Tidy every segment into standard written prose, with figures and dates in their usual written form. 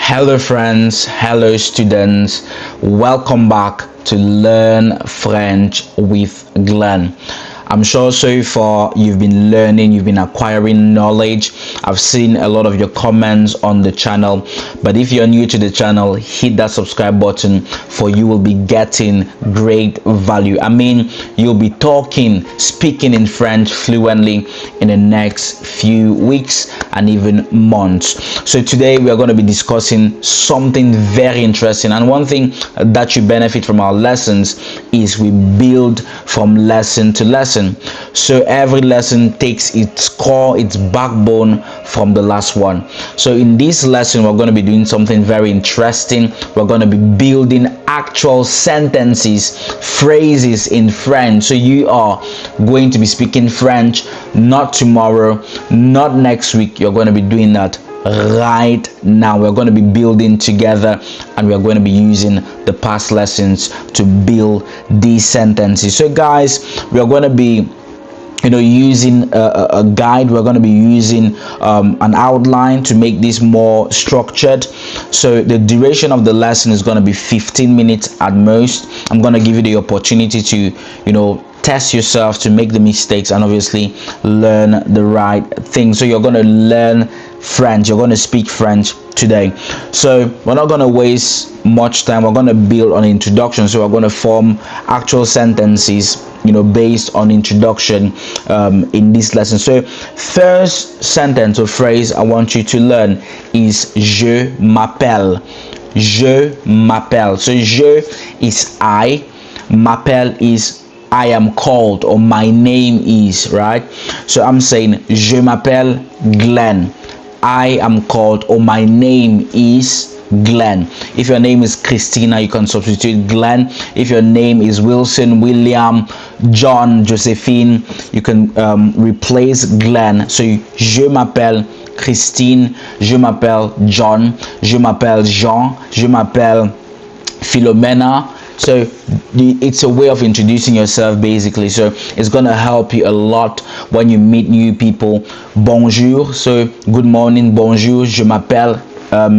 Hello friends, hello students, welcome back to Learn French with Glen. I'm sure so far you've been learning, you've been acquiring knowledge. I've seen a lot of your comments on the channel, but if you're new to the channel, hit that subscribe button for you will be getting great value. I mean, you'll be speaking in French fluently in the next few weeks and even months. So today we are going to be discussing something very interesting, and one thing that you benefit from our lessons is we build from lesson to lesson. So every lesson takes its core, its backbone from the last one. So in this lesson we're going to be doing something very interesting. We're going to be building actual sentences, phrases in French. So you are going to be speaking French not tomorrow, not next week. You're going to be doing that right now. We're going to be building together, and we're going to be using the past lessons to build these sentences. So guys, we are going to be using a guide. We're going to be using an outline to make this more structured. So the duration of the lesson is going to be 15 minutes at most. I'm going to give you the opportunity to test yourself, to make the mistakes, and obviously learn the right thing. So you're going to learn French, you're going to speak French today. So we're not going to waste much time. We're going to build on introduction. So we're going to form actual sentences based on introduction in this lesson. So first sentence or phrase I want you to learn is je m'appelle. Je m'appelle. So je is I, m'appelle is I am called, or my name is, right? So I'm saying je m'appelle Glen. I am called, or my name is Glen. If your name is Christina, you can substitute Glen. If your name is Wilson, William, John, Josephine, you can replace Glen. So je m'appelle Christine, je m'appelle John, je m'appelle Jean, je m'appelle Philomena. So it's a way of introducing yourself basically. So it's going to help you a lot when you meet new people. Bonjour, so good morning, bonjour, je m'appelle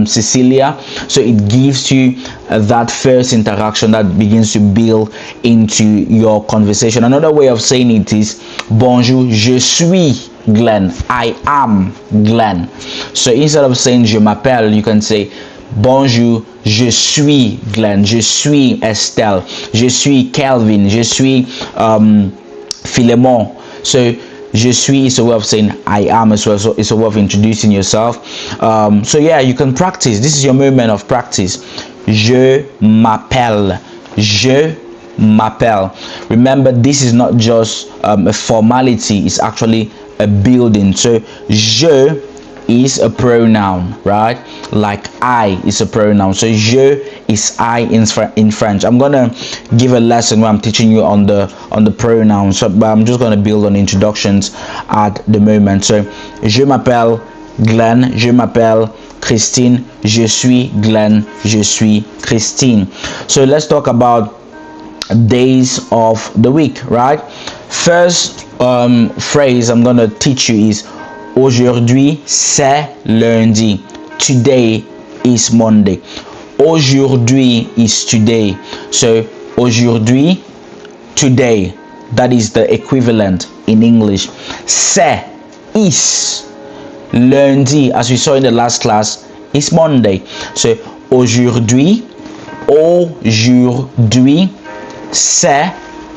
Cecilia. So it gives you that first interaction that begins to build into your conversation. Another way of saying it is bonjour, je suis Glen. I am Glen. So instead of saying je m'appelle, you can say bonjour, je suis Glen, je suis Estelle, je suis Kelvin, je suis Philemon. So je suis is a way of saying I am as well. So it's a way of introducing yourself. So yeah, you can practice. This is your moment of practice. Je m'appelle. Je m'appelle. Remember, this is not just a formality, it's actually a building. So je is a pronoun, right? Like I is a pronoun. So je is I in French. I'm gonna give a lesson where I'm teaching you on the pronouns, but I'm just gonna build on introductions at the moment. So je m'appelle Glen, je m'appelle Christine, je suis Glen, je suis Christine. So let's talk about days of the week, right? First phrase I'm gonna teach you is aujourd'hui c'est lundi. Today is Monday. Aujourd'hui is today. So aujourd'hui, today, that is the equivalent in English. C'est is lundi, as we saw in the last class, is Monday. So aujourd'hui, c'est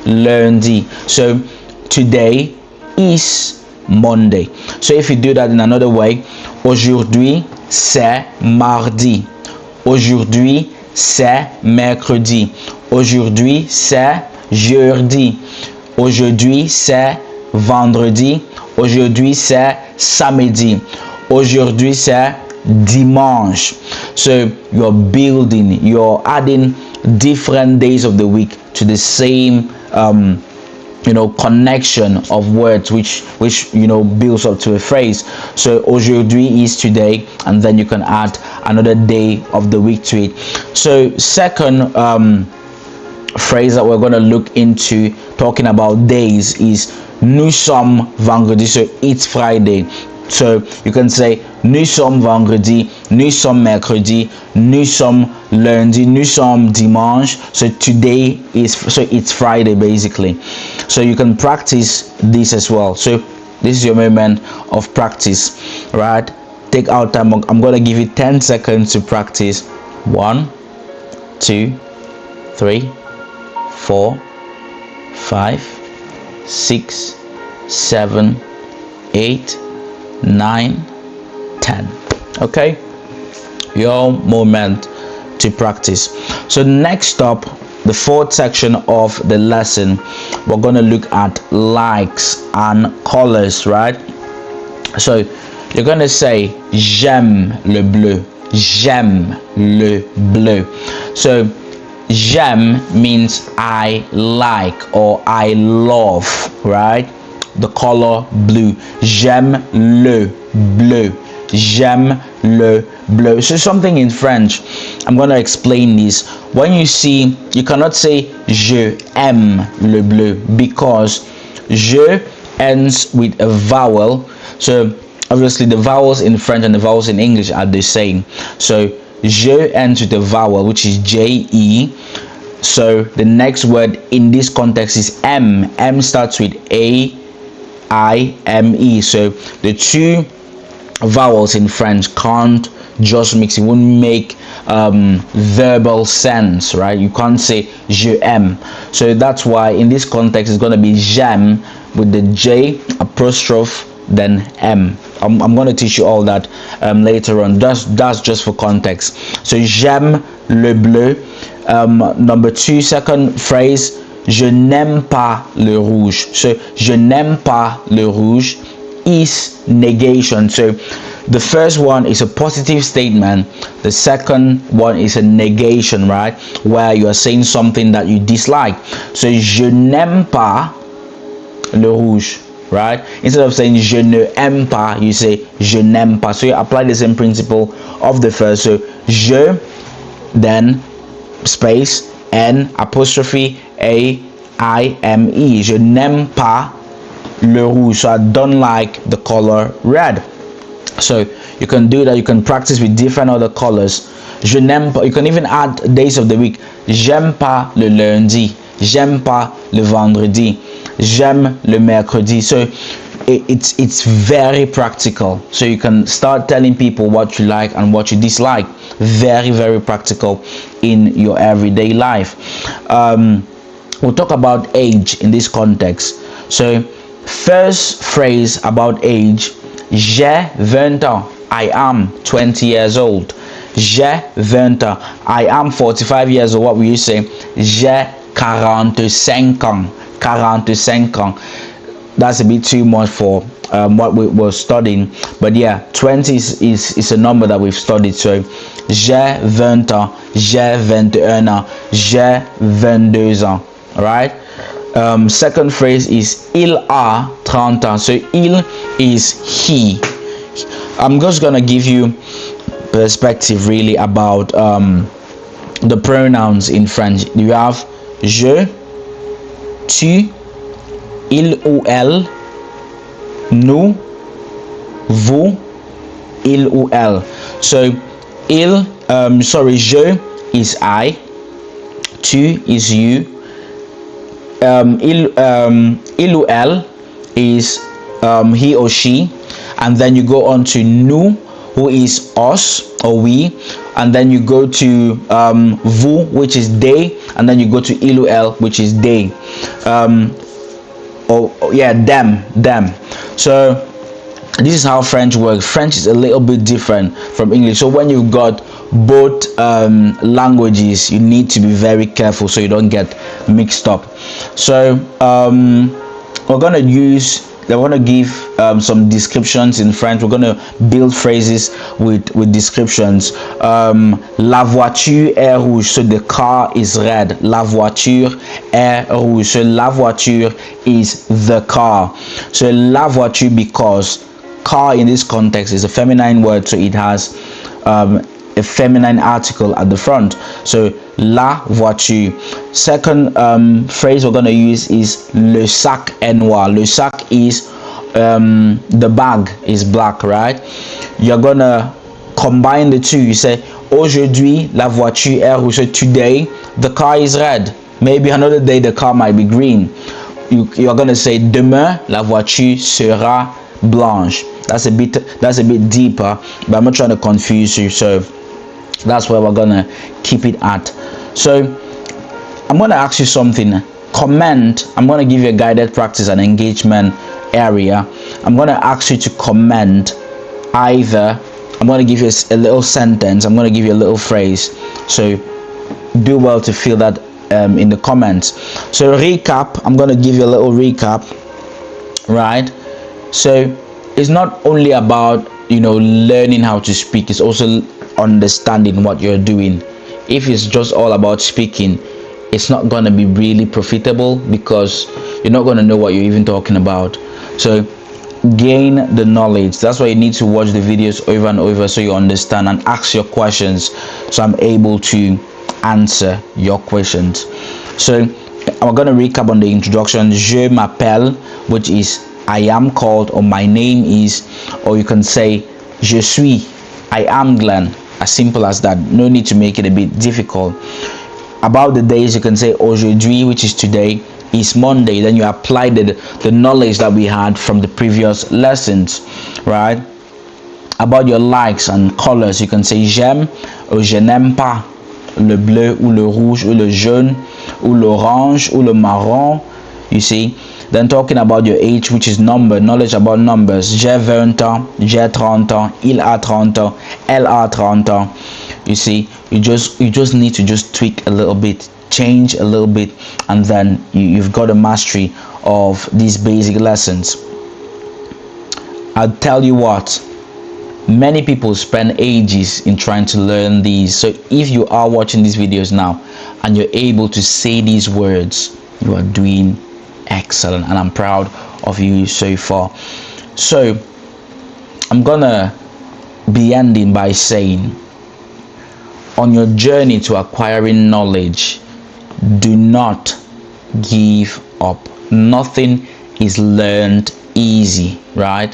lundi. So today is Monday. So if you do that in another way, aujourd'hui c'est mardi, aujourd'hui c'est mercredi, aujourd'hui c'est jeudi, aujourd'hui c'est vendredi, aujourd'hui c'est samedi, aujourd'hui c'est dimanche. So you're building, you're adding different days of the week to the same connection of words which builds up to a phrase. So aujourd'hui is today, and then you can add another day of the week to it. So second phrase that we're going to look into talking about days is nous sommes vendredi. So it's Friday. So you can say nous sommes vendredi, nous sommes mercredi, nous sommes lundi, nous sommes dimanche. So today is, so it's Friday basically. So you can practice this as well. So this is your moment of practice, right? Take out time. I'm gonna give you 10 seconds to practice. 1, 2, 3, 4, 5, 6, 7, 8, 9, 10. Okay, your moment to practice. So next up, the fourth section of the lesson, we're going to look at likes and colors, right? So you're going to say j'aime le bleu, j'aime le bleu. So j'aime means I like or I love, right? The color blue. J'aime le bleu. J'aime le bleu. So something in French, I'm going to explain this. When you see, you cannot say je aime le bleu because je ends with a vowel. So obviously the vowels in French and the vowels in English are the same. So je ends with a vowel, which is je. So the next word in this context is m. M starts with a, I, M, E. So the two vowels in French can't just mix. It won't make verbal sense, right? You can't say je aime. So that's why in this context it's going to be j'aime with the J apostrophe then M. I'm going to teach you all that later on. That's just for context. So j'aime le bleu. Number 2, second phrase, je n'aime pas le rouge. So je n'aime pas le rouge is negation. So the first one is a positive statement, the second one is a negation, right, where you are saying something that you dislike. So je n'aime pas le rouge, right? Instead of saying je ne aime pas, you say je n'aime pas. So you apply the same principle of the first. So je, then space, N apostrophe A I M E. Je n'aime pas le rouge. So I don't like the color red. So you can do that. You can practice with different other colors. Je n'aime pas. You can even add days of the week. J'aime pas le lundi. J'aime pas le vendredi. J'aime le mercredi. So it's very practical. So you can start telling people what you like and what you dislike. Very practical in your everyday life. We'll talk about age in this context. So first phrase about age, j'ai 20 ans. I am 20 years old. J'ai 20 ans. I am 45 years old. What will you say? J'ai 45 ans. 45 ans. That's a bit too much for what we were studying, but yeah, 20 is a number that we've studied. So j'ai 20 ans, j'ai 21 ans, j'ai 22 ans. All right. Second phrase is il a 30 ans. So il is he. I'm just gonna give you perspective really about the pronouns in French. You have je, tu, il ou elle, nous, vous, il ou elle. So il, je is I, tu is you, il ou elle is he or she, and then you go on to nous, who is us or we, and then you go to vous, which is they, and then you go to il ou elle, which is they. Them. So this is how French works. French is a little bit different from English. So when you've got both languages, you need to be very careful so you don't get mixed up. So we're gonna give some descriptions in French. We're gonna build phrases with descriptions. La voiture est rouge. So the car is red. La voiture est rouge. So la voiture is the car. So la voiture, because car in this context is a feminine word, so it has a feminine article at the front. So la voiture. Second phrase we're going to use is le sac est noir. Le sac is the bag is black, right? You're gonna combine the two. You say, aujourd'hui, la voiture est rouge. So today, the car is red. Maybe another day, the car might be green. You're going to say, demain, la voiture sera blanche. That's a bit deeper, but I'm not trying to confuse you. So that's where we're going to keep it at. So I'm going to ask you something. Comment. I'm going to give you a guided practice and engagement area. I'm going to ask you to comment either. I'm going to give you a little sentence. I'm going to give you a little phrase. So do well to fill that in the comments. So recap. I'm going to give you a little recap, right? So it's not only about learning how to speak. It's also understanding what you're doing. If it's just all about speaking, it's not going to be really profitable because you're not going to know what you're even talking about. So gain the knowledge. That's why you need to watch the videos over and over so you understand, and ask your questions so I'm able to answer your questions. So I'm going to recap on the introduction. Je m'appelle, which is I am called, or my name is, or you can say je suis, I am Glen. As simple as that. No need to make it a bit difficult. About the days, you can say aujourd'hui, which is today, is Monday. Then you apply the knowledge that we had from the previous lessons, right? About your likes and colors, you can say j'aime ou je n'aime pas le bleu ou le rouge ou le jaune ou l'orange ou le marron. You see. Then talking about your age, which is number, knowledge about numbers. J'ai 20 ans, j'ai 30 ans, il a 30 ans, elle a 30 ans. You see, you just need to just tweak a little bit, change a little bit, and then you've got a mastery of these basic lessons. I'll tell you what, many people spend ages in trying to learn these. So if you are watching these videos now and you're able to say these words, you are doing excellent, and I'm proud of you so far. So I'm gonna be ending by saying, on your journey to acquiring knowledge, do not give up. Nothing is learned easy, right?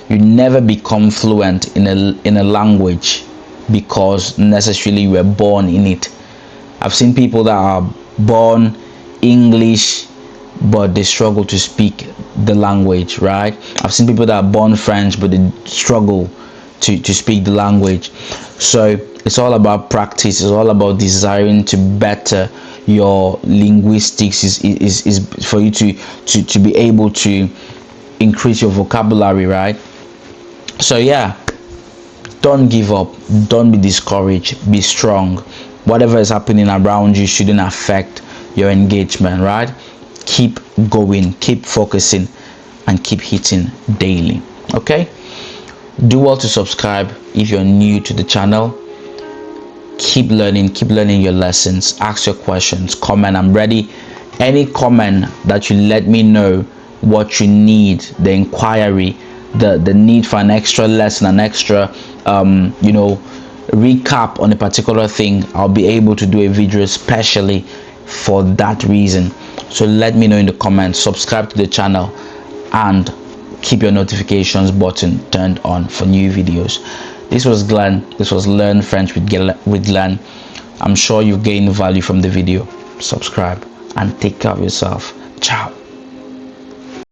You never become fluent in a language because necessarily you were born in it. I've seen people that are born English but they struggle to speak the language, right? I've seen people that are born French but they struggle to speak the language. So it's all about practice. It's all about desiring to better your linguistics. Is for you to be able to increase your vocabulary, right? So yeah, don't give up, don't be discouraged, be strong. Whatever is happening around you shouldn't affect your engagement, right? Keep going, keep focusing, and keep hitting daily. Okay, do well to subscribe if you're new to the channel. Keep learning your lessons, ask your questions, comment. I'm ready. Any comment that you let me know what you need, the inquiry, the need for an extra lesson, an extra recap on a particular thing, I'll be able to do a video especially for that reason. So let me know in the comments. Subscribe to the channel and keep your notifications button turned on for new videos. This was Glen. This was Learn French with Glen. I'm sure you gained value from the video. Subscribe and take care of yourself. Ciao.